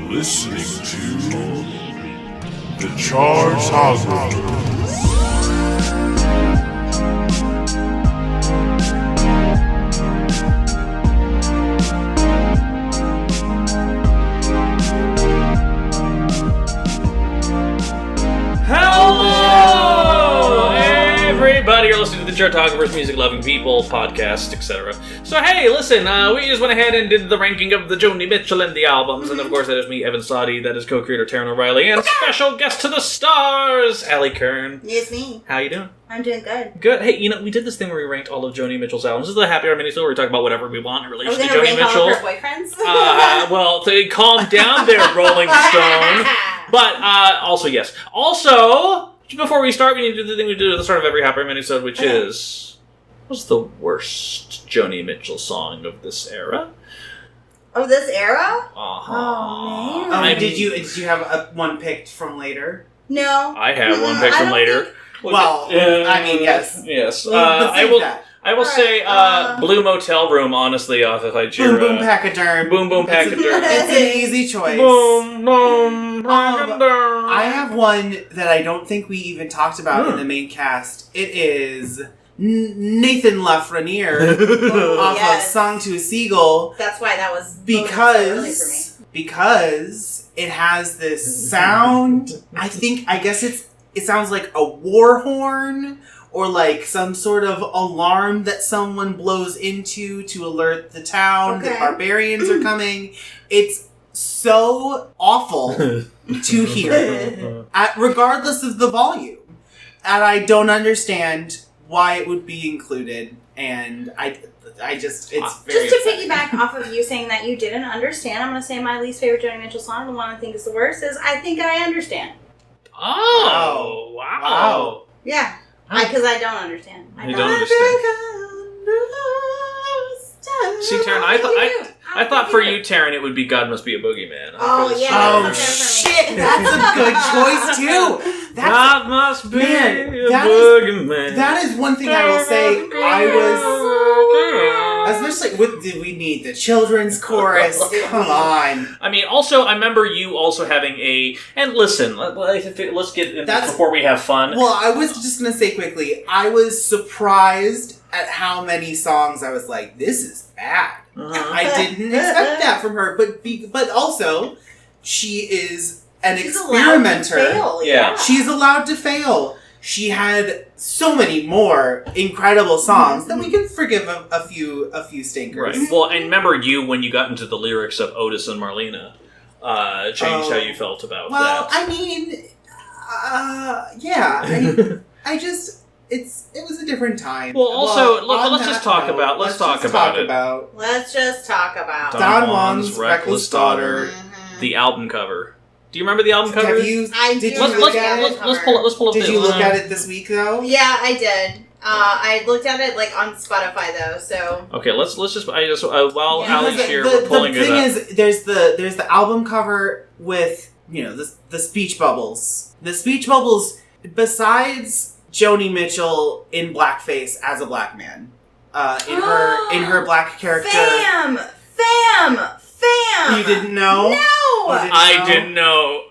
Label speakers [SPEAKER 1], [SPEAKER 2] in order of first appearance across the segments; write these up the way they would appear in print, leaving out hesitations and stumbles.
[SPEAKER 1] listening to the Charles Hosmer.
[SPEAKER 2] Hello, everybody! You're listening to the Chartographers, music-loving people, podcast, etc. So, hey, listen, we just went ahead and did the ranking of the Joni Mitchell and the albums, and of course, that is me, Evan Sadi, that is co-creator Taran O'Reilly, and special guest to the stars, Ali Keirn.
[SPEAKER 3] It's me.
[SPEAKER 2] How you doing?
[SPEAKER 3] I'm doing good.
[SPEAKER 2] Good. Hey, you know, we did this thing where we ranked all of Joni Mitchell's albums. This is the Happy Hour Minisode where we talk about whatever we want in relation to Joni Mitchell.
[SPEAKER 3] All of her boyfriends?
[SPEAKER 2] Well, to calm down there, Rolling Stone. But, also, yes. Also, before we start, we need to do the thing we do at the start of every Happy Hour Minisode, which is, what's the worst Joni Mitchell song of this era?
[SPEAKER 3] Of this era?
[SPEAKER 2] Uh-huh.
[SPEAKER 3] Oh, man.
[SPEAKER 4] Did you have one picked from later?
[SPEAKER 3] No.
[SPEAKER 2] I have one picked from later.
[SPEAKER 4] Well, I mean, yes.
[SPEAKER 2] Yes.
[SPEAKER 4] Well,
[SPEAKER 2] I will say Blue Motel Room, honestly, off of Hydra.
[SPEAKER 4] Boom Boom Pachyderm.
[SPEAKER 2] Boom Boom Pachyderm.
[SPEAKER 4] It's an easy choice.
[SPEAKER 2] Boom Boom Pachyderm.
[SPEAKER 4] I have one that I don't think we even talked about in the main cast. It is Nathan Lafreniere off of Song to a Seagull.
[SPEAKER 3] That's why that was early for me.
[SPEAKER 4] Because it has this sound. I guess it sounds like a war horn. Or like some sort of alarm that someone blows into to alert the town that barbarians are coming. It's so awful to hear, regardless of the volume. And I don't understand why it would be included. And it's
[SPEAKER 3] Just
[SPEAKER 4] very
[SPEAKER 3] to
[SPEAKER 4] upsetting.
[SPEAKER 3] piggyback off of you saying that you didn't understand, I'm going to say my least favorite Joni Mitchell song, the one I think is the worst, is I Think I Understand.
[SPEAKER 2] Oh, wow.
[SPEAKER 3] Yeah. Because I don't understand.
[SPEAKER 2] I don't understand. See, Taran, I thought for you, Taran, it would be God Must Be a Boogeyman.
[SPEAKER 3] Oh, yeah.
[SPEAKER 4] Oh, shit! That's a good choice, too!
[SPEAKER 2] God Must Be a
[SPEAKER 4] Boogeyman. That is one thing I will say. Especially did we need the children's chorus? Come on.
[SPEAKER 2] I mean, also, I remember you also having and listen, let's get into this before we have fun.
[SPEAKER 4] Well, I was just going to say quickly, I was surprised at how many songs I was like, this is bad. I didn't expect that from her, but also, she is an experimenter.
[SPEAKER 3] Allowed to fail,
[SPEAKER 2] yeah.
[SPEAKER 4] She's allowed to fail. She had so many more incredible songs that we can forgive a few stinkers.
[SPEAKER 2] Right. Well, and remember you when you got into the lyrics of Otis and Marlena, changed how you felt about that.
[SPEAKER 4] Well, I mean, yeah. It was a different time.
[SPEAKER 2] Well, also, let's just talk about it.
[SPEAKER 3] Let's just talk about
[SPEAKER 4] Don Juan's Reckless Daughter.
[SPEAKER 2] The album cover. Do you remember the album cover?
[SPEAKER 3] Did you look at it?
[SPEAKER 2] Let's pull up.
[SPEAKER 4] Did you look at it this week though?
[SPEAKER 3] Yeah, I did. I looked at it on Spotify though. So
[SPEAKER 2] okay, let's just while Ali's here, we're pulling it up.
[SPEAKER 4] The thing is, there's the album cover with the speech bubbles. The speech bubbles, besides Joni Mitchell in blackface as a black man, in her black character.
[SPEAKER 3] Fam.
[SPEAKER 4] You didn't know?
[SPEAKER 3] No.
[SPEAKER 2] I didn't know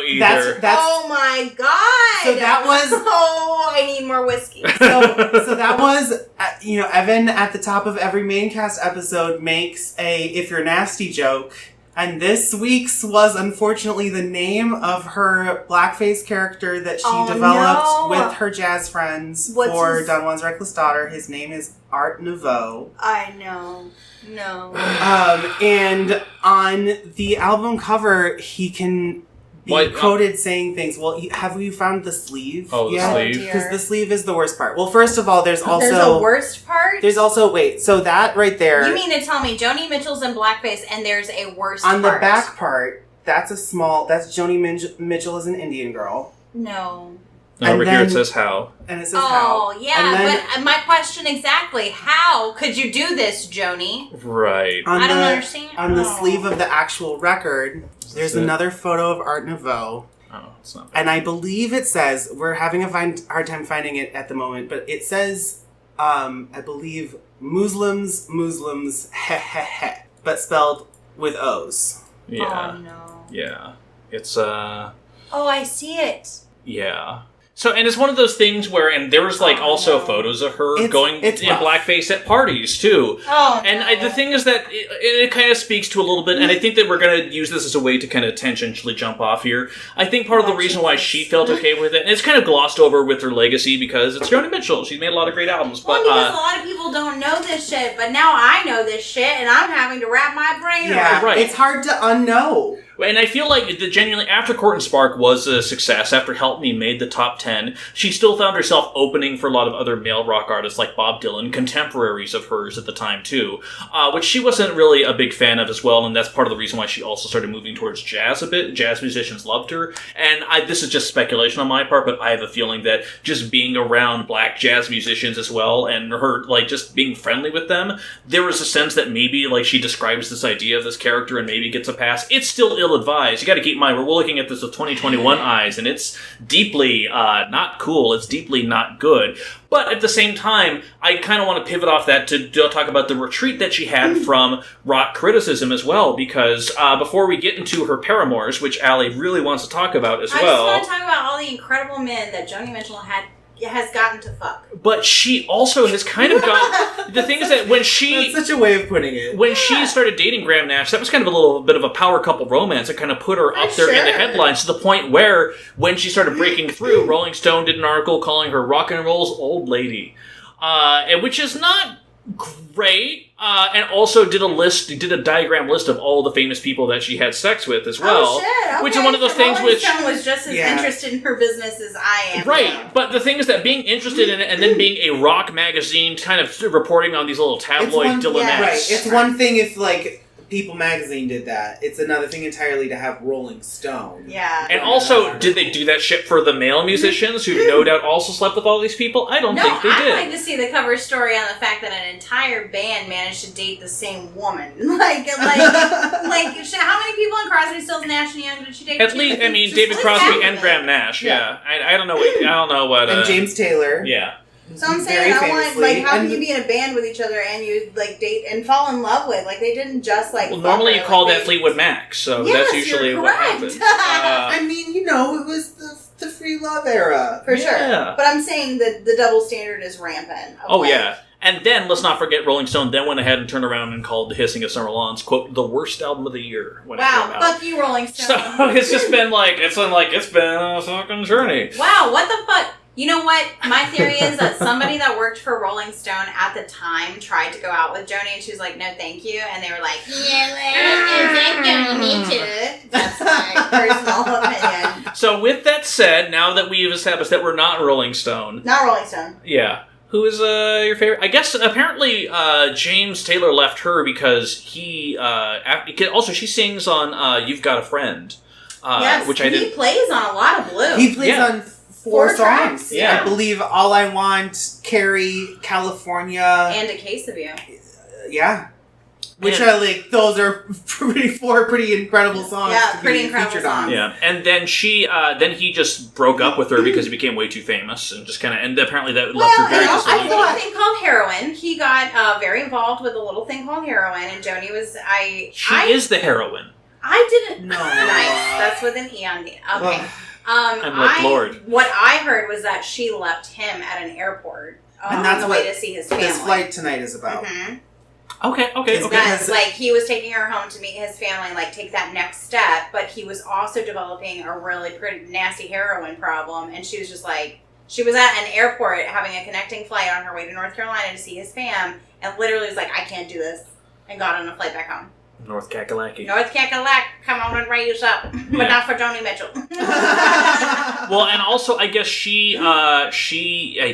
[SPEAKER 2] either.
[SPEAKER 4] That's
[SPEAKER 3] oh my god!
[SPEAKER 4] So that was.
[SPEAKER 3] Oh, I need more whiskey.
[SPEAKER 4] So that was, Evan at the top of every main cast episode makes a "if you're nasty" joke, and this week's was unfortunately the name of her blackface character that she developed with her jazz friends for Don Juan's Reckless Daughter. His name is Art Nouveau.
[SPEAKER 3] I know. No.
[SPEAKER 4] And on the album cover, he can be quoted saying things. Well, have you found the sleeve?
[SPEAKER 2] Oh, the sleeve.
[SPEAKER 4] Because the sleeve is the worst part. Well, first of all, there's a
[SPEAKER 3] worst part?
[SPEAKER 4] There's also, so that right there.
[SPEAKER 3] You mean to tell me Joni Mitchell's in blackface and there's a worst
[SPEAKER 4] part? On the back part, that's Joni Mitchell as an Indian girl.
[SPEAKER 3] No.
[SPEAKER 2] And over here it says how.
[SPEAKER 4] And it says how.
[SPEAKER 3] Oh, yeah, but my question exactly, how could you do this, Joni?
[SPEAKER 2] Right.
[SPEAKER 3] I don't understand.
[SPEAKER 4] On the sleeve of the actual record, there's another photo of Art Nouveau.
[SPEAKER 2] Oh, it's not bad.
[SPEAKER 4] And I believe it says, we're having a hard time finding it at the moment, but it says, I believe, Muslims, heh heh heh, but spelled with O's.
[SPEAKER 2] Yeah.
[SPEAKER 3] Oh, no.
[SPEAKER 2] Yeah. It's,
[SPEAKER 3] Oh, I see it.
[SPEAKER 2] yeah. So, and it's one of those things where, and there was, like, also
[SPEAKER 3] no.
[SPEAKER 2] photos of her
[SPEAKER 4] It's
[SPEAKER 2] going in
[SPEAKER 4] rough.
[SPEAKER 2] blackface at parties, too.
[SPEAKER 3] Oh,
[SPEAKER 2] And
[SPEAKER 3] no.
[SPEAKER 2] the thing is that it kind of speaks to a little bit, and I think that we're going to use this as a way to kind of tangentially jump off here. I think part of the reason why she felt okay with it, and it's kind of glossed over with her legacy because it's Joni Mitchell. She's made a lot of great albums, but
[SPEAKER 3] Well, because a lot of people don't know this shit, but now I know this shit, and I'm having to wrap my brain
[SPEAKER 4] Yeah,
[SPEAKER 3] around
[SPEAKER 2] Right.
[SPEAKER 4] it's hard to unknow.
[SPEAKER 2] and I feel like the genuinely after Court and Spark was a success, after Help Me made the top 10, she still found herself opening for a lot of other male rock artists like Bob Dylan, contemporaries of hers at the time too, which she wasn't really a big fan of as well, and that's part of the reason why she also started moving towards jazz a bit. Jazz musicians loved her, and this is just speculation on my part, but I have a feeling that just being around black jazz musicians as well, and her, like, just being friendly with them, there was a sense that maybe, like, she describes this idea of this character and maybe gets a pass. It's still ill-advised. You gotta keep in mind, we're looking at this with 2021 eyes, and it's deeply not cool. It's deeply not good. But at the same time, I kind of want to pivot off that to talk about the retreat that she had from rock criticism as well, because before we get into her paramours, which Ali really wants to talk about as
[SPEAKER 3] I
[SPEAKER 2] well.
[SPEAKER 3] just want to talk about all the incredible men that Joni Mitchell has gotten to fuck.
[SPEAKER 2] But she also has kind of got... The thing is that when she...
[SPEAKER 4] That's such a way of putting it.
[SPEAKER 2] When she started dating Graham Nash, that was kind of a little bit of a power couple romance that kind of put her up there in the
[SPEAKER 3] Sure.
[SPEAKER 2] headlines, to the point where, when she started breaking through, Rolling Stone did an article calling her rock and roll's old lady. And which is not great, and also did a diagram list of all the famous people that she had sex with as well.
[SPEAKER 3] Oh, shit. Okay.
[SPEAKER 2] Which is one of those
[SPEAKER 3] So
[SPEAKER 2] things
[SPEAKER 3] Rolling
[SPEAKER 2] which...
[SPEAKER 3] Stone was just as interested in her business as I am.
[SPEAKER 2] Right, but the thing is that being interested in it and then being a rock magazine kind of reporting on these little tabloid Dylanettes.
[SPEAKER 4] Right. It's one thing if, like, People Magazine did that. It's another thing entirely to have Rolling Stone.
[SPEAKER 3] Yeah.
[SPEAKER 2] And also, did they do that shit for the male musicians who no doubt also slept with all these people? I don't think they
[SPEAKER 3] I'd
[SPEAKER 2] did.
[SPEAKER 3] like to see the cover story on the fact that an entire band managed to date the same woman. like, how many people in Crosby, Stills, Nash and Young did she date?
[SPEAKER 2] At least, I mean, David Crosby and Graham Nash. Yeah, I don't know what.
[SPEAKER 4] And James Taylor.
[SPEAKER 2] Yeah.
[SPEAKER 3] So I'm saying,
[SPEAKER 4] Very
[SPEAKER 3] I want,
[SPEAKER 4] famously.
[SPEAKER 3] like, how
[SPEAKER 4] And-
[SPEAKER 3] can you be in a band with each other and you, like, date and fall in love with? Like, they didn't just, like,
[SPEAKER 2] Well,
[SPEAKER 3] fuck
[SPEAKER 2] normally
[SPEAKER 3] her,
[SPEAKER 2] you call
[SPEAKER 3] like,
[SPEAKER 2] that
[SPEAKER 3] they-
[SPEAKER 2] Fleetwood Mac, so
[SPEAKER 3] Yes,
[SPEAKER 2] that's usually
[SPEAKER 3] you're
[SPEAKER 2] what
[SPEAKER 3] correct.
[SPEAKER 2] happens.
[SPEAKER 4] I mean, you know, it was the free love era.
[SPEAKER 3] For sure.
[SPEAKER 2] Yeah.
[SPEAKER 3] But I'm saying that the double standard is rampant. of,
[SPEAKER 2] Oh,
[SPEAKER 3] like,
[SPEAKER 2] yeah. And then, let's not forget, Rolling Stone then went ahead and turned around and called The Hissing of Summer Lawns, quote, the worst album of the year when it
[SPEAKER 3] Wow,
[SPEAKER 2] came out.
[SPEAKER 3] fuck you, Rolling Stone.
[SPEAKER 2] So, it's just been like, it's been a fucking journey.
[SPEAKER 3] Wow, what the fuck? You know what? My theory is that somebody that worked for Rolling Stone at the time tried to go out with Joni, and she was like, "No, thank you," and they were like, "Yeah, well, Joni Mitchell." That's my personal opinion.
[SPEAKER 2] So, with that said, now that we've established that we're not Rolling Stone,
[SPEAKER 3] Not Rolling Stone.
[SPEAKER 2] yeah. Who is your favorite? I guess apparently James Taylor left her because he also she sings on "You've Got a Friend,"
[SPEAKER 3] Yes,
[SPEAKER 2] which I
[SPEAKER 3] he
[SPEAKER 2] didn't.
[SPEAKER 3] plays on a lot of blue.
[SPEAKER 4] He plays
[SPEAKER 2] Yeah.
[SPEAKER 4] on
[SPEAKER 3] Four
[SPEAKER 4] four
[SPEAKER 3] tracks,
[SPEAKER 4] songs.
[SPEAKER 2] yeah.
[SPEAKER 4] I believe All I Want, Carrie, California.
[SPEAKER 3] and A Case of You.
[SPEAKER 4] Yeah. Which
[SPEAKER 2] And-
[SPEAKER 4] are like, those are four pretty incredible songs.
[SPEAKER 3] Yeah,
[SPEAKER 4] to
[SPEAKER 3] pretty
[SPEAKER 4] be
[SPEAKER 3] incredible
[SPEAKER 4] featured on.
[SPEAKER 3] songs.
[SPEAKER 2] Yeah, and then he just broke up with her because he became way too famous and just kind of, and apparently that left her
[SPEAKER 3] Well,
[SPEAKER 2] very
[SPEAKER 3] and also a
[SPEAKER 2] disillusioned.
[SPEAKER 3] little thing called heroin. He got very involved with a little thing called heroin, and Joni was
[SPEAKER 2] She is the heroine.
[SPEAKER 3] I didn't.
[SPEAKER 4] No.
[SPEAKER 3] Nice. That's with an E on the. Okay.
[SPEAKER 2] I'm like, Lord.
[SPEAKER 3] What I heard was that she left him at an airport
[SPEAKER 4] And that's
[SPEAKER 3] on the way
[SPEAKER 4] what
[SPEAKER 3] to see his family.
[SPEAKER 4] This flight tonight is about.
[SPEAKER 3] Mhm.
[SPEAKER 2] Okay.
[SPEAKER 4] It's
[SPEAKER 3] That's
[SPEAKER 4] because-
[SPEAKER 3] like he was taking her home to meet his family, like take that next step. But he was also developing a really pretty nasty heroin problem, and she was just like, she was at an airport having a connecting flight on her way to North Carolina to see his fam, and literally was like, I can't do this, and got on a flight back home.
[SPEAKER 2] North Kakalaki.
[SPEAKER 3] North Kakalak, come on and raise up, but
[SPEAKER 2] Yeah.
[SPEAKER 3] not for Joni Mitchell.
[SPEAKER 2] Well, and also, I guess she faxed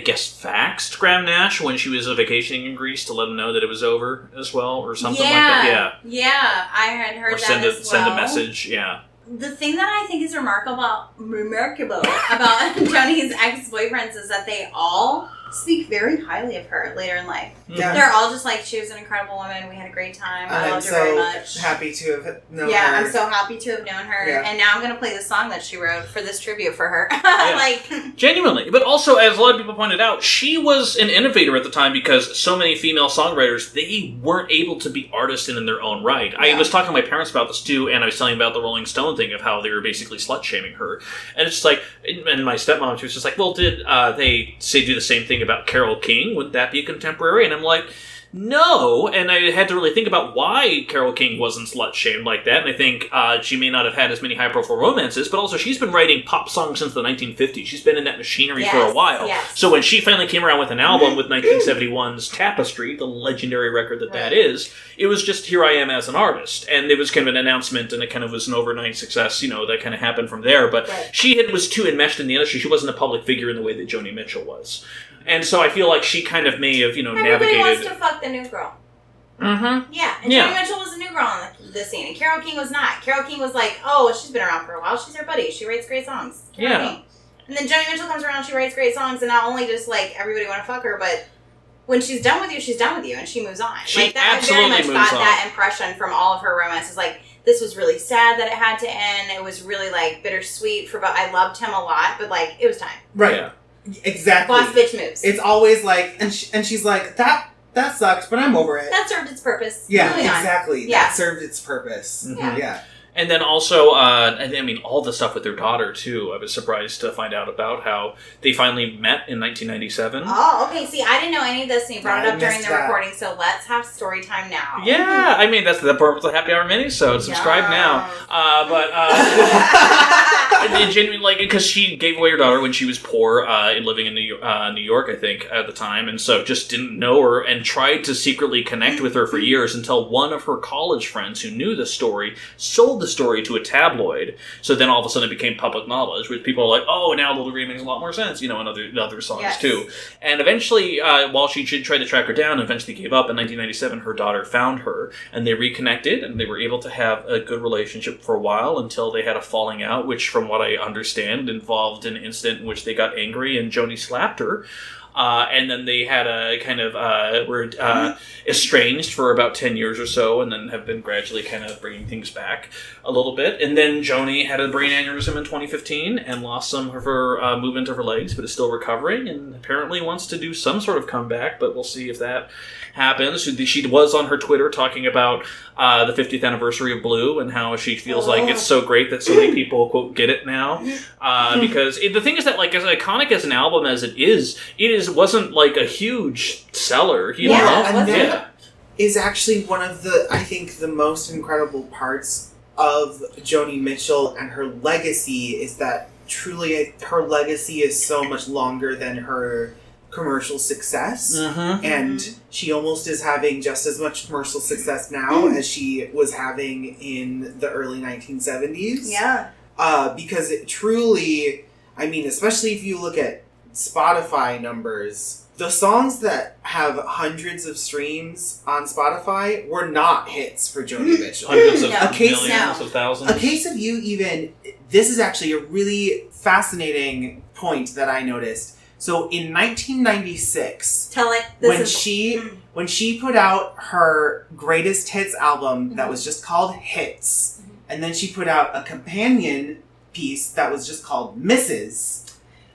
[SPEAKER 2] Graham Nash when she was vacationing in Greece to let him know that it was over as well, or something like that.
[SPEAKER 3] Yeah, I had heard
[SPEAKER 2] Or
[SPEAKER 3] that
[SPEAKER 2] send
[SPEAKER 3] as
[SPEAKER 2] send
[SPEAKER 3] well.
[SPEAKER 2] a message. Yeah.
[SPEAKER 3] The thing that I think is remarkable about Joni's ex-boyfriends is that they all speak very highly of her later in life.
[SPEAKER 4] Yeah.
[SPEAKER 3] They're all just like, she was an incredible woman. We had a great time. I loved her very much.
[SPEAKER 4] Happy to have known her.
[SPEAKER 3] Yeah, I'm so happy to have known her.
[SPEAKER 4] Yeah.
[SPEAKER 3] And now I'm going to play the song that she wrote for this tribute for her.
[SPEAKER 2] Yeah. Genuinely. But also, as a lot of people pointed out, she was an innovator at the time because so many female songwriters, they weren't able to be artists in their own right. I was talking to my parents about this too, and I was telling them about the Rolling Stone thing of how they were basically slut-shaming her. And it's just like, and my stepmom, she was just like, well, did they say do the same thing about Carole King? Would that be contemporary? And I'm like, no, and I had to really think about why Carole King wasn't slut-shamed like that, and I think she may not have had as many high-profile romances, but also she's been writing pop songs since the 1950s. She's been in that machinery for a while.
[SPEAKER 3] Yes.
[SPEAKER 2] So when she finally came around with an album with 1971's Tapestry, the legendary record that is, it was just, here I am as an artist, and it was kind of an announcement, and it kind of was an overnight success, that kind of happened from there, but she was too enmeshed in the industry. She wasn't a public figure in the way that Joni Mitchell was. And so I feel like she kind of may have,
[SPEAKER 3] Everybody
[SPEAKER 2] navigated...
[SPEAKER 3] wants to fuck the new girl.
[SPEAKER 2] Mm-hmm.
[SPEAKER 3] Yeah, and Joni Mitchell was a new girl on the scene, and Carole King was not. Carole King was like, oh, she's been around for a while. She's her buddy. She writes great songs. Carole King. And then Joni Mitchell comes around, she writes great songs, and not only does, everybody want to fuck her, but when she's done with you, she's done with you, and she moves on.
[SPEAKER 2] She
[SPEAKER 3] I
[SPEAKER 2] absolutely
[SPEAKER 3] very much
[SPEAKER 2] moves
[SPEAKER 3] got
[SPEAKER 2] on.
[SPEAKER 3] that impression from all of her romances. This was really sad that it had to end. It was really, bittersweet but I loved him a lot, but, it was time.
[SPEAKER 4] Right.
[SPEAKER 2] Yeah.
[SPEAKER 4] Exactly.
[SPEAKER 3] Boss bitch moves.
[SPEAKER 4] It's always and she's like, that sucks, but I'm over it.
[SPEAKER 3] That served its purpose.
[SPEAKER 4] Yeah,
[SPEAKER 3] Moving on.
[SPEAKER 4] exactly.
[SPEAKER 3] Yeah.
[SPEAKER 4] That served its purpose.
[SPEAKER 3] Yeah.
[SPEAKER 4] Yeah.
[SPEAKER 2] And then also, all the stuff with their daughter, too. I was surprised to find out about how they finally met in 1997.
[SPEAKER 3] Oh, okay. See, I didn't know any of this, and you brought it up during the
[SPEAKER 4] that.
[SPEAKER 3] recording, so let's have story time now.
[SPEAKER 2] Yeah, that's the purpose of the Happy Hour Minisode. Subscribe now. And genuinely, because she gave away her daughter when she was poor and living in New York, I think, at the time, and so just didn't know her and tried to secretly connect with her for years until one of her college friends who knew the story sold the story to a tabloid. So then all of a sudden it became public knowledge, which people are like, oh, now Little Green makes a lot more sense, and other songs too. And eventually, while she tried to track her down and eventually gave up, in 1997 her daughter found her, and they reconnected, and they were able to have a good relationship for a while until they had a falling out, which from what I understand involved an incident in which they got angry and Joni slapped her. And then they had a kind of, were estranged for about 10 years or so, and then have been gradually kind of bringing things back a little bit. And then Joni had a brain aneurysm in 2015 and lost some of her movement of her legs, but is still recovering and apparently wants to do some sort of comeback, but we'll see if that happens. She was on her Twitter talking about the 50th anniversary of Blue and how she feels like it's so great that so many people, quote, get it now. Because the thing is that, as iconic as an album as it wasn't a huge seller.
[SPEAKER 4] And that is actually one of the most incredible parts of Joni Mitchell and her legacy is that truly her legacy is so much longer than her commercial success, and she almost is having just as much commercial success now as she was having in the early 1970s.
[SPEAKER 3] Yeah.
[SPEAKER 4] Because it truly, especially if you look at Spotify numbers, the songs that have hundreds of streams on Spotify were not hits for Joni Mitchell.
[SPEAKER 2] Hundreds of
[SPEAKER 4] millions
[SPEAKER 2] of thousands.
[SPEAKER 4] A Case of You even, this is actually a really fascinating point that I noticed. So in 1996, when she put out her greatest hits album that was just called Hits, and then she put out a companion piece that was just called Misses,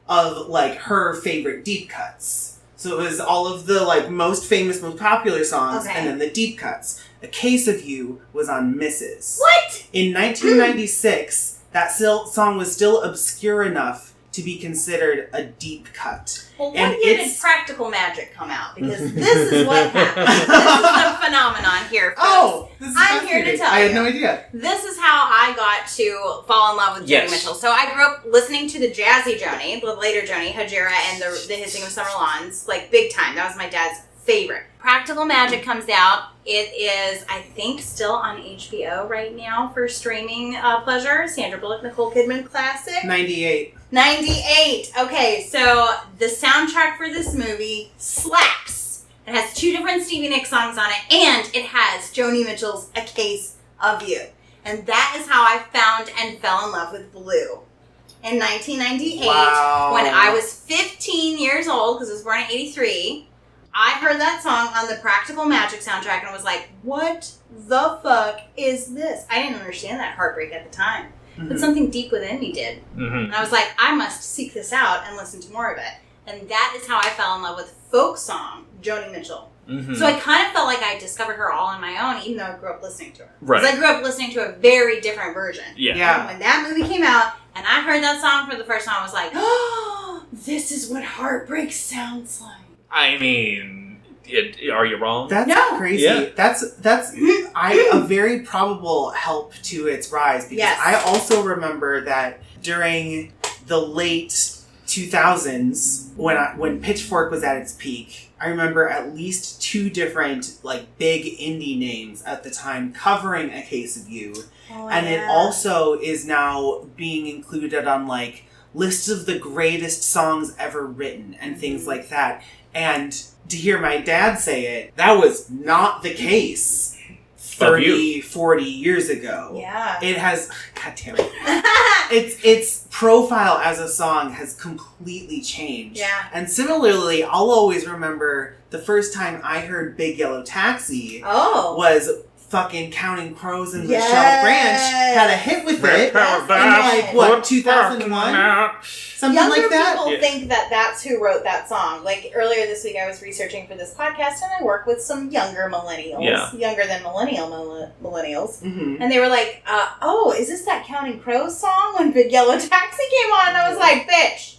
[SPEAKER 4] of her favorite deep cuts. So it was all of the most famous, most popular songs, and then the deep cuts. A Case of You was on Misses.
[SPEAKER 3] What?
[SPEAKER 4] In 1996, that song was still obscure enough to be considered a deep cut.
[SPEAKER 3] Well, what year did Practical Magic come out? Because this is what happened. This is the phenomenon here, folks.
[SPEAKER 4] Oh, this is
[SPEAKER 3] I'm here to tell you.
[SPEAKER 4] I had no idea.
[SPEAKER 3] This is how I got to fall in love with Joni Mitchell. So I grew up listening to the jazzy Joni, the later Joni, Hajira, and the Hissing of Summer Lawns, big time. That was my dad's favorite. Practical Magic comes out. It is, I think, still on HBO right now for streaming pleasure. Sandra Bullock, Nicole Kidman classic.
[SPEAKER 4] 98.
[SPEAKER 3] Okay, so the soundtrack for this movie slaps. It has 2 different Stevie Nicks songs on it, and it has Joni Mitchell's A Case of You. And that is how I found and fell in love with Blue. in 1998
[SPEAKER 4] Wow.
[SPEAKER 3] when I was 15 years old, because I was born in 83. I heard that song on the Practical Magic soundtrack and was like, what the fuck is this? I didn't understand that heartbreak at the time. But something deep within me did. And I was like, I must seek this out and listen to more of it. And that is how I fell in love with folk song, Joni Mitchell. So I kind of felt like I discovered her all on my own, even though I grew up listening to her.
[SPEAKER 2] Right.
[SPEAKER 3] Because I grew up listening to a very different version.
[SPEAKER 2] Yeah.
[SPEAKER 3] And when that movie came out, and I heard that song for the first time, I was like, oh, this is what heartbreak sounds like.
[SPEAKER 2] I mean, are you wrong?
[SPEAKER 4] That's crazy.
[SPEAKER 2] Yeah.
[SPEAKER 4] That's a very probable help to its rise, because I also remember that during the late 2000s, when Pitchfork was at its peak, I remember at least 2 different like big indie names at the time covering A Case of You. And it also is now being included on like lists of the greatest songs ever written and things like that. And to hear my dad say it, that was not the case 30, 40 years ago.
[SPEAKER 3] Yeah.
[SPEAKER 4] It has, God damn it. Its profile as a song has completely changed.
[SPEAKER 3] Yeah.
[SPEAKER 4] And similarly, I'll always remember the first time I heard Big Yellow Taxi was fucking Counting Crows and Michelle Branch had a hit with it in like, what, 2001? Something
[SPEAKER 3] Younger
[SPEAKER 4] like that?
[SPEAKER 3] people think that that's who wrote that song. Like, earlier this week I was researching for this podcast, and I work with some younger millennials. Younger than millennials. And they were like, oh, is this that Counting Crows song when Big Yellow Taxi came on? And I was like, bitch,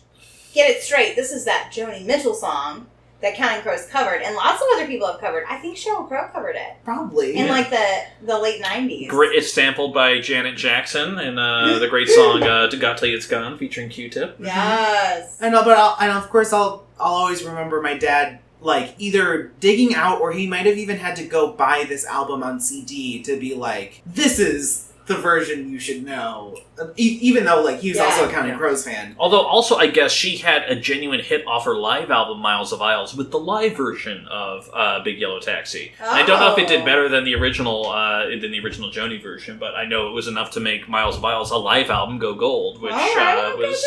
[SPEAKER 3] get it straight. This is that Joni Mitchell song that Counting Crows covered, and lots of other people have covered. I think Sheryl Crow covered it.
[SPEAKER 4] Probably.
[SPEAKER 3] In like the late 90s.
[SPEAKER 2] It's sampled by Janet Jackson in the great song "To God Till It's Gone" featuring Q-Tip.
[SPEAKER 3] Yes.
[SPEAKER 4] I know, but I'll always remember my dad like either digging out, or he might have even had to go buy this album on CD to be like, this is the version you should know. Even though like he was also a Counting Crows fan.
[SPEAKER 2] Although also I guess she had a genuine hit off her live album Miles of Aisles with the live version of Big Yellow Taxi. And I don't know if it did better than the original Joni version, but I know it was enough to make Miles of Aisles a live album go gold, which was,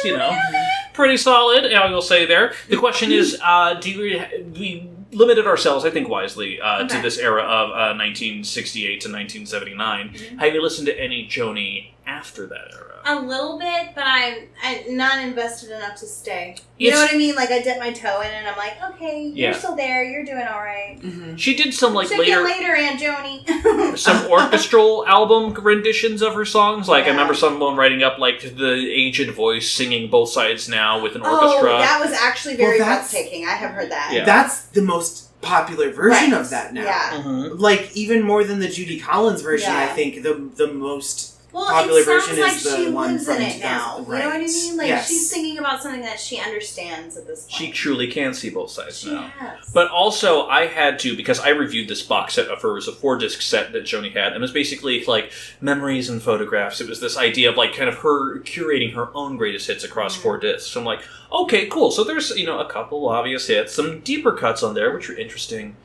[SPEAKER 2] pretty solid, I will say there. The question is, we limited ourselves, I think wisely, to this era of 1968 to 1979. Have you listened to any Joni after that era?
[SPEAKER 3] A little bit, but I'm not invested enough to stay. You know what I mean? Like, I dip my toe in and I'm like, okay, you're still there, you're doing alright.
[SPEAKER 2] She did some like
[SPEAKER 3] Check
[SPEAKER 2] later
[SPEAKER 3] you later, Aunt Joni.
[SPEAKER 2] some orchestral album renditions of her songs. Like I remember someone writing up like the aged voice singing Both Sides Now with an orchestra.
[SPEAKER 3] Oh, that was actually very breathtaking. I have heard that.
[SPEAKER 2] Yeah.
[SPEAKER 4] That's the most popular version of that now.
[SPEAKER 3] Yeah.
[SPEAKER 4] Like, even more than the Judy Collins version, I think the most popular
[SPEAKER 3] it sounds
[SPEAKER 4] version
[SPEAKER 3] like
[SPEAKER 4] is the
[SPEAKER 3] she
[SPEAKER 4] one
[SPEAKER 3] lives
[SPEAKER 4] from
[SPEAKER 3] in it now.
[SPEAKER 4] Right.
[SPEAKER 3] You know what I mean? Like,
[SPEAKER 4] yes.
[SPEAKER 3] she's singing about something that she understands at this point.
[SPEAKER 2] She truly can see both sides
[SPEAKER 3] She
[SPEAKER 2] now.
[SPEAKER 3] has.
[SPEAKER 2] But also, I had to, because I reviewed this box set of hers, a 4-disc set that Joni had, and it was basically like memories and photographs. It was this idea of like kind of her curating her own greatest hits across 4 discs. So I'm like, okay, cool. So there's, a couple obvious hits, some deeper cuts on there, which are interesting.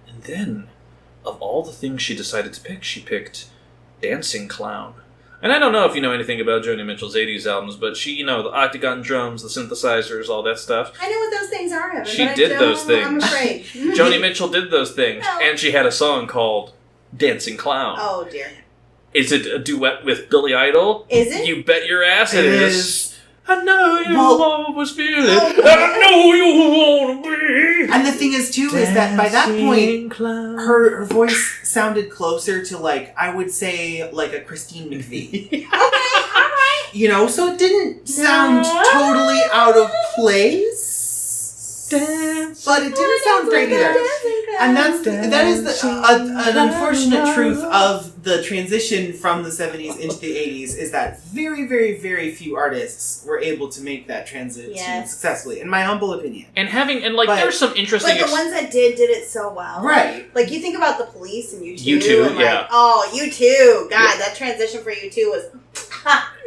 [SPEAKER 2] And then, of all the things she decided to pick, she picked Dancing Clown. And I don't know if you know anything about Joni Mitchell's 80s albums, but she, the octagon drums, the synthesizers, all that stuff.
[SPEAKER 3] I know what those things are, Evan,
[SPEAKER 2] She
[SPEAKER 3] but
[SPEAKER 2] did those things.
[SPEAKER 3] I'm afraid.
[SPEAKER 2] Joni Mitchell did those things.
[SPEAKER 3] No.
[SPEAKER 2] And she had a song called Dancing Clown.
[SPEAKER 3] Oh, dear.
[SPEAKER 2] Is it a duet with Billy Idol?
[SPEAKER 3] Is it?
[SPEAKER 2] You bet your ass it is. I know you always feel it.
[SPEAKER 3] Oh,
[SPEAKER 2] I know you want to be.
[SPEAKER 4] And the thing is, too, is that by that point, her voice sounded closer to, like, I would say, like a Christine McVie.
[SPEAKER 3] Okay, alright.
[SPEAKER 4] So it didn't sound totally out of place. But it didn't sound great either. And that is an unfortunate truth of the transition from the 70s into the 80s, is that very, very, very few artists were able to make that transition successfully, in my humble opinion.
[SPEAKER 2] And there's some interesting...
[SPEAKER 3] But the ones that did it so well.
[SPEAKER 4] Right.
[SPEAKER 3] Like, you think about the Police and U2.
[SPEAKER 2] U2,
[SPEAKER 3] and like, oh, U2. God, that transition for U2 was...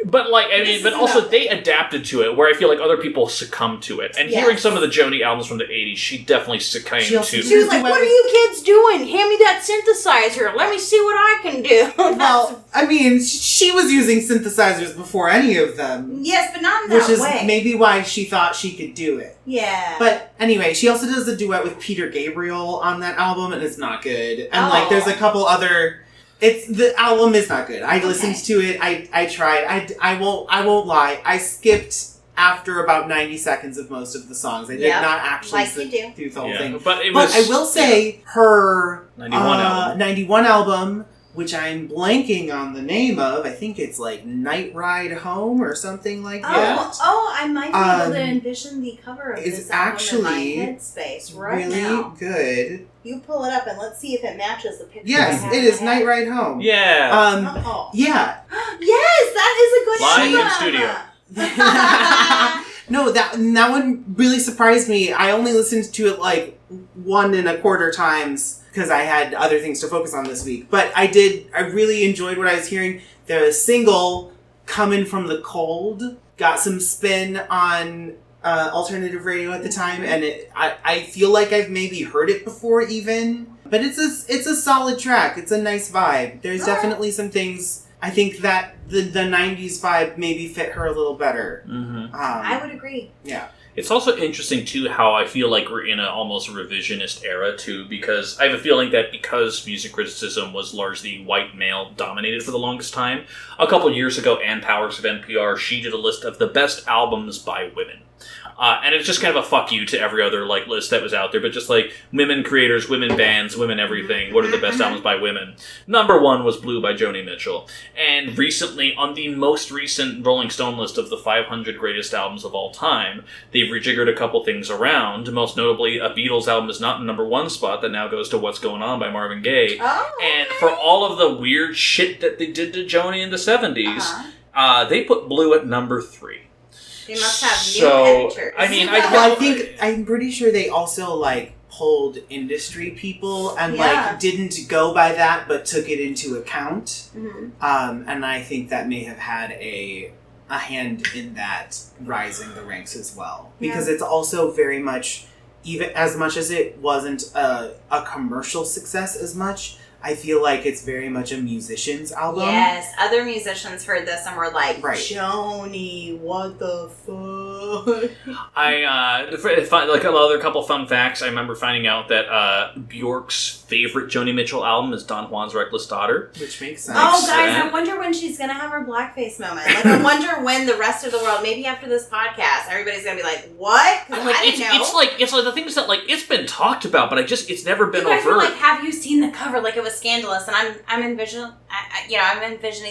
[SPEAKER 2] But like, I mean, but also they adapted to it, where I feel like other people succumbed to it. And hearing some of the Joni albums from the '80s, she definitely succumbed to.
[SPEAKER 3] She was like, "What are you kids doing? Hand me that synthesizer. Let me see what I can do."
[SPEAKER 4] Well, I mean, she was using synthesizers before any of them.
[SPEAKER 3] Yes, but not in that way.
[SPEAKER 4] Which is maybe why she thought she could do it.
[SPEAKER 3] Yeah.
[SPEAKER 4] But anyway, she also does a duet with Peter Gabriel on that album, and it's not good. And like, there's a couple other. The album is not good. I listened to it. I tried. I won't lie. I skipped after about 90 seconds of most of the songs. I did not actually sit through the whole thing.
[SPEAKER 2] But
[SPEAKER 4] I will say her
[SPEAKER 2] 91
[SPEAKER 4] album, which I'm blanking on the name of. I think it's like Night Ride Home or something like that.
[SPEAKER 3] Oh, I might be able to envision the cover of this album in my headspace right
[SPEAKER 4] really
[SPEAKER 3] now.
[SPEAKER 4] Good.
[SPEAKER 3] You pull it up and let's see if it matches the picture.
[SPEAKER 4] Yes, it is Night Ride Home.
[SPEAKER 2] Yeah.
[SPEAKER 4] Yeah.
[SPEAKER 3] Yes, that is a good
[SPEAKER 2] Live in studio.
[SPEAKER 4] No, that one really surprised me. I only listened to it like 1.25 times because I had other things to focus on this week. But I really enjoyed what I was hearing. The single, Coming from the Cold, got some spin on alternative radio at the time, and I feel like I've maybe heard it before even. But it's a solid track. It's a nice vibe. There's definitely some things I think that the 90s vibe maybe fit her a little better.
[SPEAKER 2] Mm-hmm.
[SPEAKER 3] I would agree.
[SPEAKER 4] Yeah.
[SPEAKER 2] It's also interesting, too, how I feel like we're in an almost revisionist era, too, because I have a feeling that because music criticism was largely white male dominated for the longest time, a couple of years ago, Ann Powers of NPR, she did a list of the best albums by women. And it's just kind of a fuck you to every other like list that was out there, but just like women creators, women bands, women everything. What are the best albums by women? Number 1 was Blue by Joni Mitchell. And recently, on the most recent Rolling Stone list of the 500 greatest albums of all time, they've rejiggered a couple things around. Most notably, a Beatles album is not in number 1 spot that now goes to What's Going On by Marvin Gaye.
[SPEAKER 3] Oh,
[SPEAKER 2] and for all of the weird shit that they did to Joni in the 70s, they put Blue at number 3.
[SPEAKER 3] They must have new editors.
[SPEAKER 2] I mean,
[SPEAKER 4] I'm pretty sure they also like polled industry people and like didn't go by that, but took it into account.
[SPEAKER 3] Mm-hmm.
[SPEAKER 4] And I think that may have had a hand in that rising the ranks as well, because it's also very much, even as much as it wasn't a commercial success as much. I feel like it's very much a musician's album.
[SPEAKER 3] Yes, other musicians heard this and were like,
[SPEAKER 4] Joni, what the fuck?
[SPEAKER 2] Like another couple fun facts, I remember finding out that Bjork's favorite Joni Mitchell album is Don Juan's Reckless Daughter.
[SPEAKER 4] Which makes sense.
[SPEAKER 3] Oh, guys, I wonder when she's going to have her blackface moment. Like, I wonder when the rest of the world, maybe after this podcast, everybody's going to be like, what? Because I didn't know.
[SPEAKER 2] It's like the things that, like, it's been talked about, but it's never been overt.
[SPEAKER 3] Were like, have you seen the cover? Like, it was scandalous, and I'm envisioning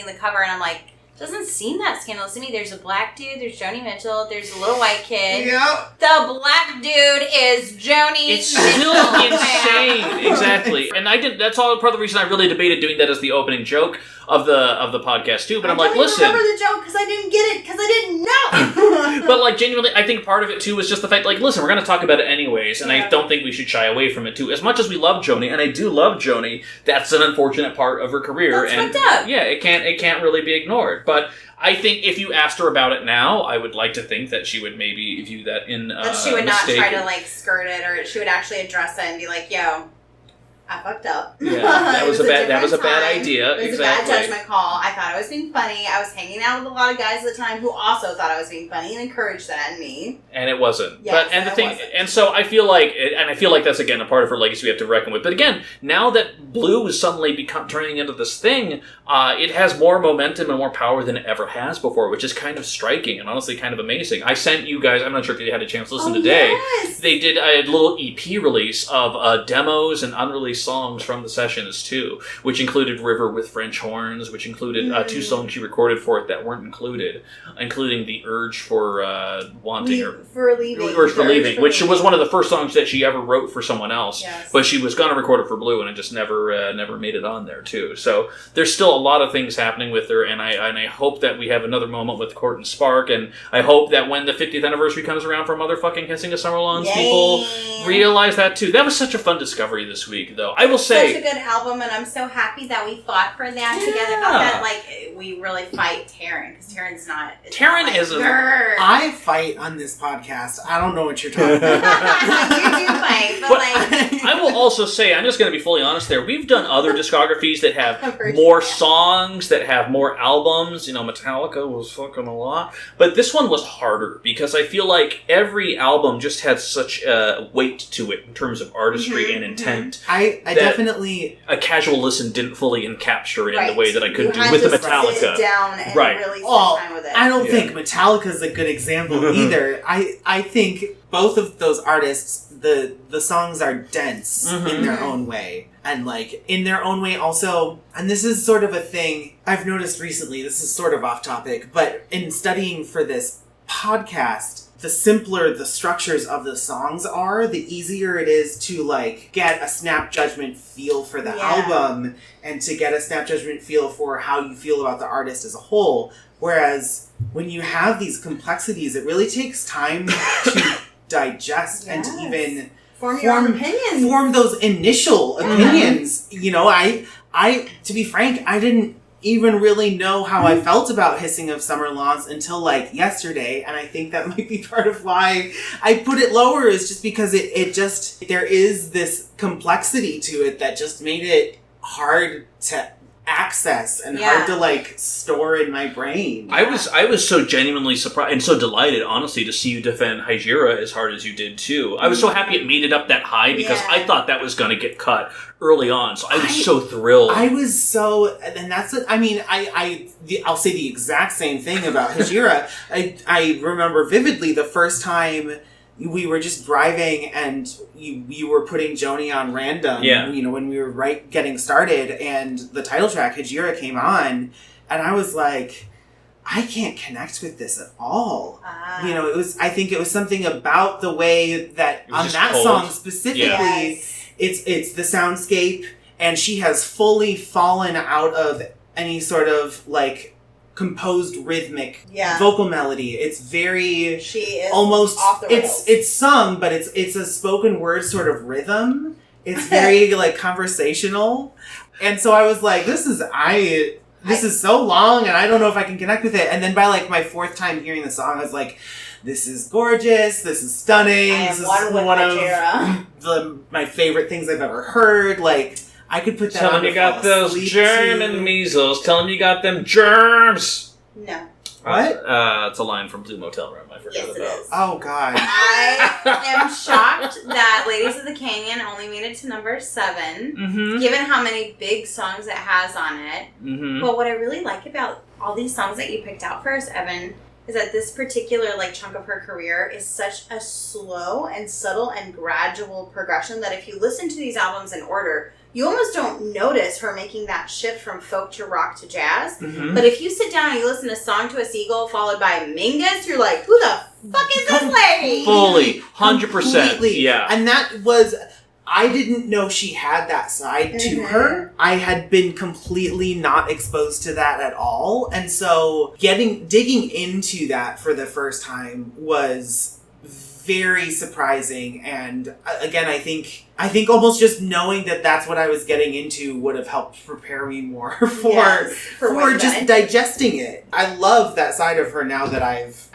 [SPEAKER 3] the cover, and I'm like, doesn't seem that scandalous to me. There's a black dude, there's Joni Mitchell, there's a little white kid.
[SPEAKER 4] Yep.
[SPEAKER 3] The black dude is Joni
[SPEAKER 2] It's
[SPEAKER 3] Mitchell.
[SPEAKER 2] still insane. Exactly. And that's all part of the reason I really debated doing that as the opening joke of the podcast too. But I'm like, listen.
[SPEAKER 3] I don't remember the joke because I didn't get it because I didn't know.
[SPEAKER 2] But like genuinely, I think part of it too was just the fact, like, listen, we're going to talk about it anyways, and I don't think we should shy away from it too. As much as we love Joni, and I do love Joni, that's an unfortunate part of her career.
[SPEAKER 3] That's fucked up.
[SPEAKER 2] Yeah, it can't really be ignored. But I think if you asked her about it now, I would like to think that she would maybe view that in
[SPEAKER 3] but she would not try to like skirt it, or she would actually address it and be like, "Yo, I fucked up."
[SPEAKER 2] Yeah, that was a bad idea.
[SPEAKER 3] It was a bad judgment call. I thought I was being funny. I was hanging out with a lot of guys at the time who also thought I was being funny and encouraged that in me.
[SPEAKER 2] And it wasn't.
[SPEAKER 3] Yes,
[SPEAKER 2] but the thing, and so I feel like that's again a part of her legacy we have to reckon with. But again, now that Blue is suddenly turning into this thing, it has more momentum and more power than it ever has before, which is kind of striking and honestly kind of amazing. I sent you guys. I'm not sure if you had a chance to listen today.
[SPEAKER 3] Yes.
[SPEAKER 2] They did a little EP release of demos and unreleased songs from the sessions too, which included River with French horns, which included 2 songs she recorded for it that weren't included, including The Urge for Wanting
[SPEAKER 3] for Leaving.
[SPEAKER 2] Urge for Leaving, which was one of the first songs that she ever wrote for someone else.
[SPEAKER 3] Yes.
[SPEAKER 2] But she was going to record it for Blue, and it just never made it on there too. So there's still a lot of things happening with her, and I hope that we have another moment with Court and Spark, and I hope that when the 50th anniversary comes around for motherfucking Kissing a Summer Lawns, people realize that too. That was such a fun discovery this week, though. though. I will say...
[SPEAKER 3] Such a good album, and I'm so happy that we fought for that together. Not that, like, we really fight Taran, because Taran's not...
[SPEAKER 2] Taran
[SPEAKER 3] like,
[SPEAKER 2] is a...
[SPEAKER 4] I fight on this podcast. I don't know what you're talking about.
[SPEAKER 3] You do fight, but like...
[SPEAKER 2] I will also say, I'm just going to be fully honest there, we've done other discographies that have more songs, that have more albums. You know, Metallica was fucking a lot. But this one was harder, because I feel like every album just had such a weight to it in terms of artistry and intent.
[SPEAKER 4] I definitely...
[SPEAKER 2] A casual listen didn't fully encapture it in
[SPEAKER 3] Right.
[SPEAKER 2] the way that I could
[SPEAKER 3] You
[SPEAKER 2] do
[SPEAKER 3] had
[SPEAKER 2] with the
[SPEAKER 3] to
[SPEAKER 2] Metallica.
[SPEAKER 3] sit down and
[SPEAKER 2] Right.
[SPEAKER 3] really spend time with it.
[SPEAKER 4] I don't think Metallica's a good example either. I think both of those artists, the songs are dense in their own way. And, like, in their own way also, and this is sort of a thing I've noticed recently, this is sort of off topic, but in studying for this podcast, the simpler the structures of the songs are, the easier it is to, like, get a snap judgment feel for the album and to get a snap judgment feel for how you feel about the artist as a whole. Whereas when you have these complexities, it really takes time to digest and to even
[SPEAKER 3] form your own opinions.
[SPEAKER 4] Form those initial opinions. You know, I to be frank, I didn't even really know how I felt about Hissing of Summer Lawns until, like, yesterday, and I think that might be part of why I put it lower, is just because it just, there is this complexity to it that just made it hard to access and hard to, like, store in my brain.
[SPEAKER 2] I was so genuinely surprised and so delighted, honestly, to see you defend Hijira as hard as you did too. I was so happy it made it up that high, because I thought that was going to get cut early on. So I was so thrilled.
[SPEAKER 4] I was so, and that's it. I mean, I'll say the exact same thing about Hijira. I remember vividly the first time we were just driving and you were putting Joni on random, you know, when we were getting started, and the title track, Hijira, came on, and I was like, I can't connect with this at all. You know, I think it was something about the way that on that song specifically, it's the soundscape, and she has fully fallen out of any sort of, like, composed rhythmic vocal melody. It's very, she is almost off the rails. It's sung, but it's a spoken word sort of rhythm. It's very like conversational, and so I was like, this is so long, and I don't know if I can connect with it. And then by like my fourth time hearing the song, I was like, this is gorgeous. This is stunning. This is one of my favorite things I've ever heard. Like, I could put that
[SPEAKER 2] Tell him you got those German measles. Tell him you got them germs.
[SPEAKER 3] No.
[SPEAKER 4] What?
[SPEAKER 2] It's a line from Blue Motel Room. I forgot about.
[SPEAKER 3] It is.
[SPEAKER 4] Oh, God.
[SPEAKER 3] I am shocked that Ladies of the Canyon only made it to number 7, given how many big songs it has on it. But what I really like about all these songs that you picked out for us, Evan, is that this particular like chunk of her career is such a slow and subtle and gradual progression that if you listen to these albums in order, you almost don't notice her making that shift from folk to rock to jazz. But if you sit down and you listen to Song to a Seagull followed by Mingus, you're like, who the fuck is this lady?
[SPEAKER 2] Fully, 100%. Yeah.
[SPEAKER 4] And that was, I didn't know she had that side to her. I had been completely not exposed to that at all. And so digging into that for the first time was very surprising. And again, I think almost just knowing that that's what I was getting into would have helped prepare me more for just digesting it. I love that side of her now that I've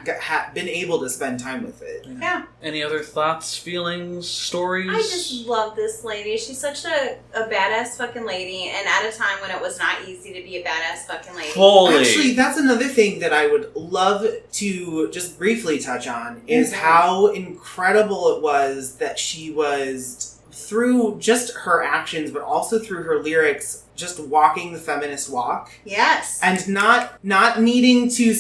[SPEAKER 4] been able to spend time with it.
[SPEAKER 3] Yeah.
[SPEAKER 2] Any other thoughts, feelings, stories?
[SPEAKER 3] I just love this lady. She's such a badass fucking lady, and at a time when it was not easy to be a badass fucking lady.
[SPEAKER 2] Fully.
[SPEAKER 4] Actually, that's another thing that I would love to just briefly touch on, is how incredible it was that she was, through just her actions, but also through her lyrics, just walking the feminist walk.
[SPEAKER 3] Yes.
[SPEAKER 4] And not needing to...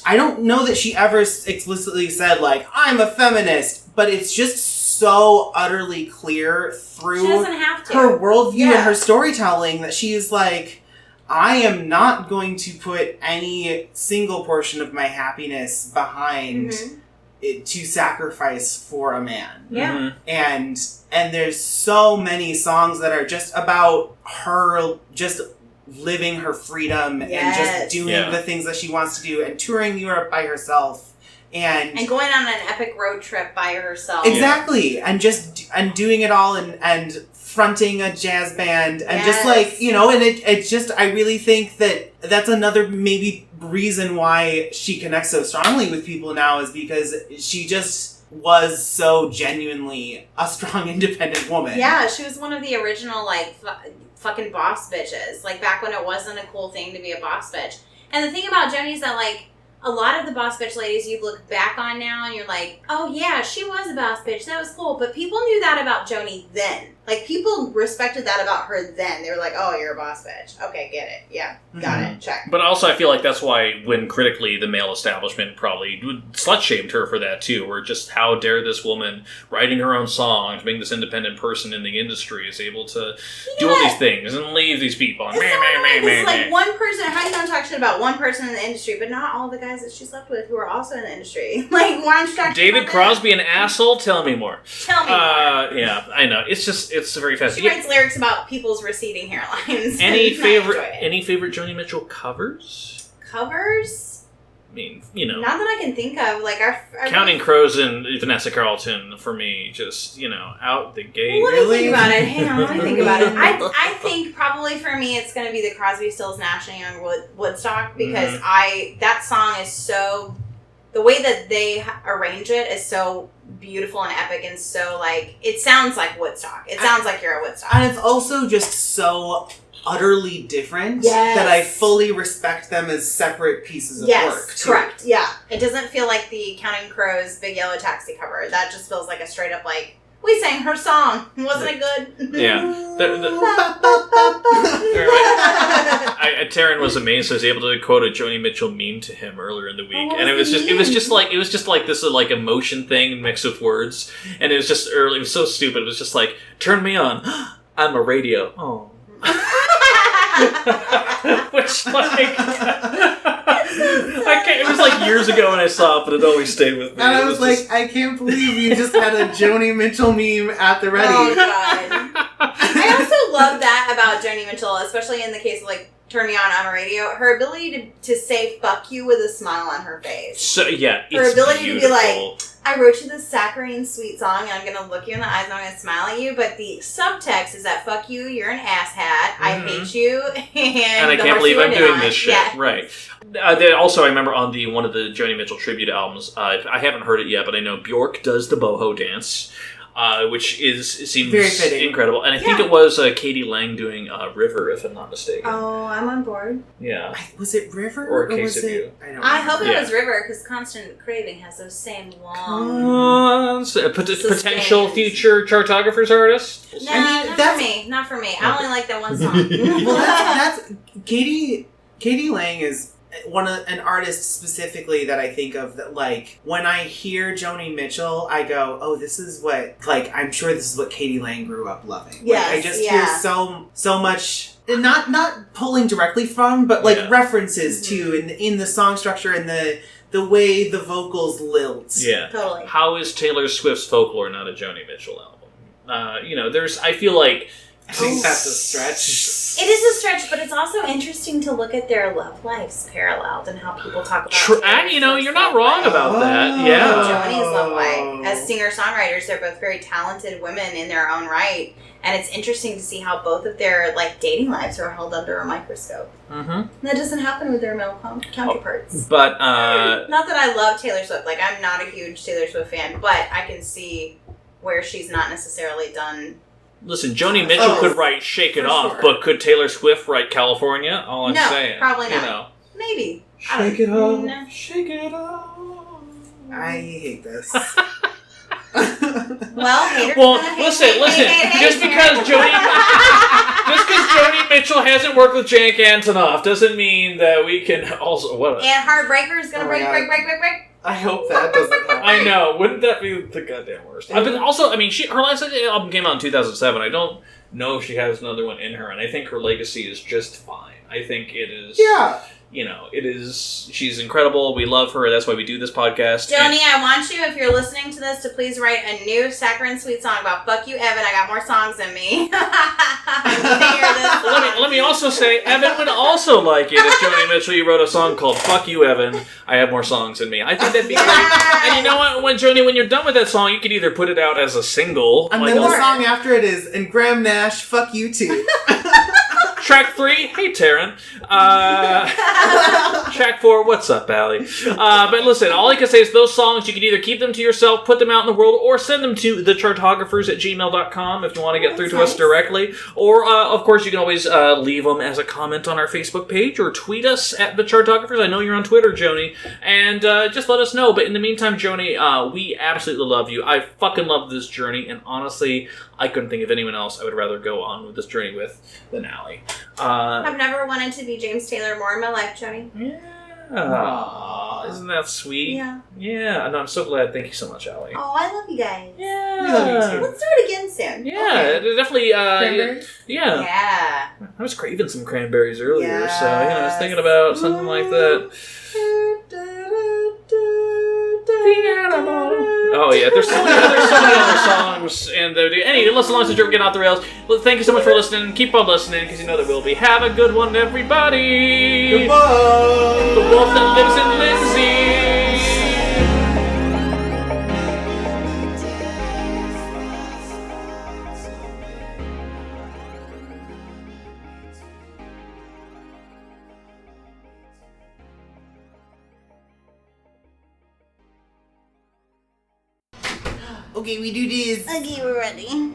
[SPEAKER 4] I don't know that she ever explicitly said, like, I'm a feminist, but it's just so utterly clear through
[SPEAKER 3] she doesn't have to.
[SPEAKER 4] Her worldview and her storytelling that she is like, I am not going to put any single portion of my happiness behind it to sacrifice for a man.
[SPEAKER 3] Yeah.
[SPEAKER 4] And there's so many songs that are just about her just living her freedom and just doing the things that she wants to do and touring Europe by herself and
[SPEAKER 3] going on an epic road trip by herself.
[SPEAKER 4] Exactly. And just doing it all and fronting a jazz band and just
[SPEAKER 3] Yes.
[SPEAKER 4] like, you know, and it's just, I really think that that's another maybe reason why she connects so strongly with people now is because she just was so genuinely a strong, independent woman.
[SPEAKER 3] Yeah, she was one of the original, like, fucking boss bitches. Like, back when it wasn't a cool thing to be a boss bitch. And the thing about Joni is that, like, a lot of the boss bitch ladies you look back on now and you're like, oh yeah, she was a boss bitch. That was cool. But people knew that about Joni then. Like, people respected that about her then. They were like, oh, you're a boss bitch. Okay, get it. Yeah, got it. Check.
[SPEAKER 2] But also, I feel like that's why, when critically, the male establishment probably slut-shamed her for that, too. Where just, how dare this woman, writing her own songs, being this independent person in the industry, is able to do all these things and leave these people.
[SPEAKER 3] It's like one person, how you don't talk shit about one person in the industry, but not all the guys that she slept with who are also in the industry. Like, why don't you talk
[SPEAKER 2] David
[SPEAKER 3] about
[SPEAKER 2] Crosby, an asshole? Tell me more.
[SPEAKER 3] Tell me more.
[SPEAKER 2] Yeah, I know. It's very fast.
[SPEAKER 3] She writes lyrics about people's receding hairlines.
[SPEAKER 2] Any
[SPEAKER 3] I enjoy
[SPEAKER 2] favorite
[SPEAKER 3] it.
[SPEAKER 2] any favorite Joni Mitchell covers?
[SPEAKER 3] Covers?
[SPEAKER 2] I mean, you know,
[SPEAKER 3] Not that I can think of. Like, I
[SPEAKER 2] Counting Crows and Vanessa Carlton, for me, just, you know, out the gate.
[SPEAKER 3] Let me
[SPEAKER 4] Really?
[SPEAKER 3] think about it. Hang on, let me think about it. I think probably for me it's going to be the Crosby, Stills, Nash & Young Woodstock because that song is so, the way that they arrange it is so beautiful and epic and so like, it sounds like Woodstock. It sounds like you're at Woodstock.
[SPEAKER 4] And it's also just so utterly different that I fully respect them as separate pieces of work. Too.
[SPEAKER 3] Correct. Yeah. It doesn't feel like the Counting Crows Big Yellow Taxi cover. That just feels like a straight up like, we sang her song. Wasn't it good?
[SPEAKER 2] Yeah. Taran was amazed. So I was able to quote a Joni Mitchell meme to him earlier in the week, and it was just like this like emotion thing mixed with words, and it was just early. It was so stupid. It was just like, turn me on. I'm a radio. Oh. Which like I can't, it was like years ago when I saw it, but it always stayed with me.
[SPEAKER 4] And I
[SPEAKER 2] It
[SPEAKER 4] was like,
[SPEAKER 2] just-
[SPEAKER 4] I can't believe you just had a Joni Mitchell meme at the ready.
[SPEAKER 3] Oh, God. I also love that about Joni Mitchell, especially in the case of, like, Turn Me On, I'm a Radio. Her ability to say fuck you with a smile on her face.
[SPEAKER 2] So, yeah,
[SPEAKER 3] Her
[SPEAKER 2] it's
[SPEAKER 3] ability
[SPEAKER 2] beautiful.
[SPEAKER 3] to be like, I wrote you this saccharine sweet song, and I'm going to look you in the eyes and I'm going to smile at you, but the subtext is that fuck you, you're an asshat, I hate you,
[SPEAKER 2] and I
[SPEAKER 3] the
[SPEAKER 2] can't
[SPEAKER 3] horse
[SPEAKER 2] believe
[SPEAKER 3] you
[SPEAKER 2] I'm
[SPEAKER 3] were
[SPEAKER 2] doing
[SPEAKER 3] not.
[SPEAKER 2] this shit.
[SPEAKER 3] Yeah.
[SPEAKER 2] Right. Then also, I remember on one of the Joni Mitchell tribute albums, I haven't heard it yet, but I know Bjork does the boho dance, which seems
[SPEAKER 4] Very fitting.
[SPEAKER 2] incredible. And I think it was Katie Lang doing River, if I'm not mistaken.
[SPEAKER 3] Oh, I'm on board.
[SPEAKER 2] Yeah.
[SPEAKER 4] Was it River?
[SPEAKER 2] Or A Case
[SPEAKER 4] was
[SPEAKER 2] of
[SPEAKER 4] it?
[SPEAKER 2] You.
[SPEAKER 4] I don't
[SPEAKER 3] I
[SPEAKER 4] know.
[SPEAKER 3] hope it
[SPEAKER 2] Yeah.
[SPEAKER 3] was River, because Constant Craving has those same long...
[SPEAKER 2] Potential future Chartographers artist?
[SPEAKER 3] No,
[SPEAKER 4] I mean,
[SPEAKER 3] not
[SPEAKER 4] that's-
[SPEAKER 3] for me. Not for me. I only like that one song.
[SPEAKER 4] Well, that's Katie Lang is an artist specifically that I think of that, like, when I hear Joni Mitchell, I go, oh, this is what, like, I'm sure this is what Katie Lang grew up loving.
[SPEAKER 3] Yes,
[SPEAKER 4] like, I just
[SPEAKER 3] yeah.
[SPEAKER 4] hear so much, not pulling directly from, but like
[SPEAKER 2] Yeah.
[SPEAKER 4] references to in the song structure and the way the vocals lilt.
[SPEAKER 2] Yeah.
[SPEAKER 3] Totally.
[SPEAKER 2] How is Taylor Swift's Folklore not a Joni Mitchell album? I feel like...
[SPEAKER 4] I think that's a stretch.
[SPEAKER 3] It is a stretch, but it's also interesting to look at their love lives paralleled and how people talk about Taylor Swift's
[SPEAKER 2] you're not
[SPEAKER 3] love
[SPEAKER 2] wrong
[SPEAKER 3] life.
[SPEAKER 2] about that.
[SPEAKER 4] Oh.
[SPEAKER 2] Yeah.
[SPEAKER 3] Joni's love life. As singer-songwriters, they're both very talented women in their own right, and it's interesting to see how both of their dating lives are held under a microscope.
[SPEAKER 2] Mm-hmm.
[SPEAKER 3] That doesn't happen with their male counterparts.
[SPEAKER 2] But,
[SPEAKER 3] Not that I love Taylor Swift. Like, I'm not a huge Taylor Swift fan, but I can see where she's not necessarily done...
[SPEAKER 2] listen, Joni Mitchell could write Shake It
[SPEAKER 3] for
[SPEAKER 2] Off,
[SPEAKER 3] sure.
[SPEAKER 2] but could Taylor Swift write California? All I'm
[SPEAKER 3] No,
[SPEAKER 2] saying.
[SPEAKER 3] probably
[SPEAKER 2] You
[SPEAKER 3] not.
[SPEAKER 2] know.
[SPEAKER 3] Maybe.
[SPEAKER 2] Shake it off.
[SPEAKER 3] No.
[SPEAKER 2] Shake it off.
[SPEAKER 4] I hate this.
[SPEAKER 3] Well, haters
[SPEAKER 2] Well,
[SPEAKER 3] gonna hate,
[SPEAKER 2] listen.
[SPEAKER 3] hate,
[SPEAKER 2] Just because Joni Mitchell hasn't worked with Jank Antonoff doesn't mean that we can also what?
[SPEAKER 3] And Heartbreaker is gonna
[SPEAKER 4] Oh my
[SPEAKER 3] break.
[SPEAKER 4] God. I hope that doesn't happen.
[SPEAKER 2] I know. Wouldn't that be the goddamn worst? But also, I mean, her last album came out in 2007. I don't know if she has another one in her, and I think her legacy is just fine. I think it is.
[SPEAKER 4] Yeah.
[SPEAKER 2] It is. She's incredible. We love her. That's why we do this podcast.
[SPEAKER 3] Joni, I want you, if you're listening to this, to please write a new saccharine sweet song about "Fuck You, Evan." I got more songs than me. I need to hear this
[SPEAKER 2] Well, let me also say, Evan would also like it if Joni Mitchell, you wrote a song called Fuck You, Evan, I Have More Songs Than Me. I think that'd be great. And you know what, Joni, when you're done with that song, you could either put it out as a single.
[SPEAKER 4] And then the song after it is, and Graham Nash, fuck you too.
[SPEAKER 2] Track 3, hey Taran. Track 4, what's up, Ali? But listen, all I can say is those songs, you can either keep them to yourself, put them out in the world, or send them to thechartographers@gmail.com if you want to get through to us directly. Or, of course, you can always leave them as a comment on our Facebook page or tweet us at thechartographers. I know you're on Twitter, Joni. And just let us know. But in the meantime, Joni, we absolutely love you. I fucking love this journey. And honestly, I couldn't think of anyone else I would rather go on with this journey with than Ali.
[SPEAKER 3] I've never wanted to be James Taylor more in my life, Joni.
[SPEAKER 2] Yeah. Aww, isn't that sweet?
[SPEAKER 3] Yeah.
[SPEAKER 2] Yeah. No, I'm so glad. Thank you so much, Ali.
[SPEAKER 3] Oh, I love you guys.
[SPEAKER 2] Yeah.
[SPEAKER 4] We love you too.
[SPEAKER 3] Let's do it again soon.
[SPEAKER 2] Yeah,
[SPEAKER 3] Okay.
[SPEAKER 2] it definitely.
[SPEAKER 4] Cranberries?
[SPEAKER 2] Yeah.
[SPEAKER 3] Yeah.
[SPEAKER 2] I was craving some cranberries earlier, so I was thinking
[SPEAKER 3] Yes.
[SPEAKER 2] about something like that. Oh yeah, there's so many other songs, and anyway, listen along to Getting Off the Rails. Well, thank you so much for listening. Keep on listening, because you know there will be. Have a good one, everybody.
[SPEAKER 4] Goodbye.
[SPEAKER 2] The wolf that lives in Lindsay.
[SPEAKER 4] Okay, we do this.
[SPEAKER 3] Okay, we're ready.